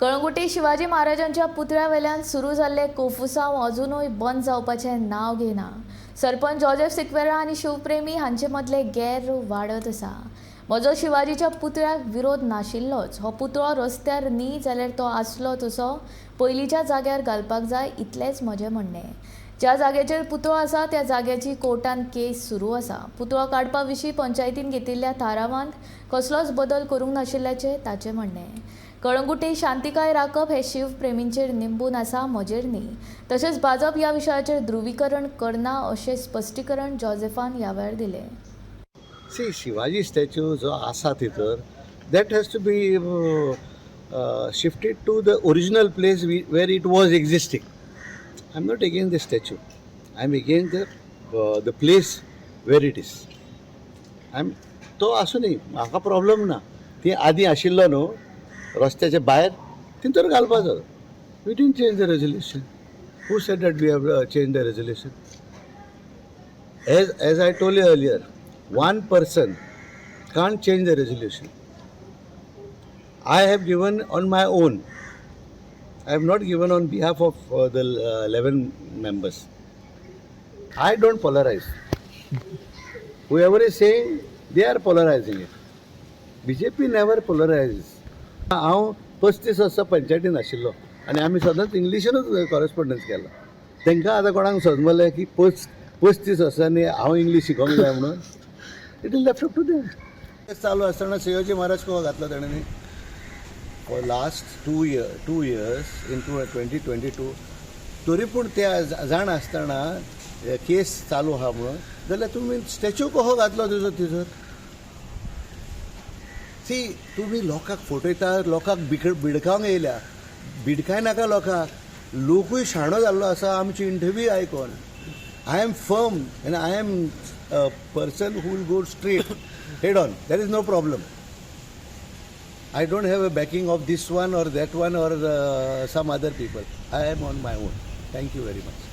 कळंगुटे शिवाजी महाराजांच्या पुतळ्यावेल्यान सुरू जाल्ले कोफुसांव अजूनय बंद जावपाचें नांव घेना. सरपंच जॉझेफ सिक्वेरा आनी शिवप्रेमी हांचे मदले गैर वाडत आसा. म्हजो शिवाजीच्या पुतळ्याक विरोध नाशिल्लोच. हो पुतळो रस्त्यार न्ही जाल्यार तो आसलो तसो पयलींच्या जाग्यार घालपाक जाय इतलेंच म्हजें म्हणणें. ज्या जाग्याचेर पुतळो आसा त्या जाग्याची कोर्टान केस सुरू आसा. पुतळो काडपा विशीं पंचायतीन घेतिल्ल्या थारावांत कसलोच बदल करूंक नाशिल्ल्याचें ताचें म्हणणें. कळंगुटे शांतिकाय राखप हे शिवप्रेमींचेर निंबून आसा, म्हजेर न्ही. तशेंच भाजप ह्या विशयाचेर ध्रुवीकरण करना अशें स्पश्टीकरण जॉझेफान ह्या वेळार दिलें. सी शिवाजी स्टॅच्यू जो आसा भितर that has to be shifted to the original place where it was existing. I am not against the statue, I am against the place where it is. तो आसूं न्ही, म्हाका प्रॉब्लम ना. ती आदी आशिल्लो न्हू रस्त्याच्या भायर, थिंतर घालपाचो. We didn't change the resolution. Who said that we have change the resolution? As I told you earlier, one person can't change the resolution. I have given on my own. I have not given on behalf of the 11 members. I don't polarize. Whoever is saying, they are polarizing it. BJP never polarizes. हांव 35 वर्सां पंचायतीन आशिल्लो आनी आमी सदांच इंग्लिशीनूच correspondence केला. तांकां आतां कोणाक समजलें की 35 वर्सांनी हांव इंग्लीश शिकोवंक जाय म्हणून. It is left up to them. चालू आसतना शिवाजी महाराज कहो घातलो ताणें फॉर लास्ट 2 years in 2022. तरी पूण ते जाण आसतना केस चालू आहा म्हणून जाल्यार तुमी स्टॅच्यू कहो घातलो तुजो तिजोर? सी तुमी लोकांक फटयता, लोकांक बिडकावंक येयल्या. बिडकाय नाका लोकांक. लोकूय शाणो जाल्लो आसा आमची इंटरव्यू आयकोन. I am firm and I am a person who will go straight, head on. There is no problem. I don't have a backing of this one or that one or some other people. I am on my own. Thank you very much.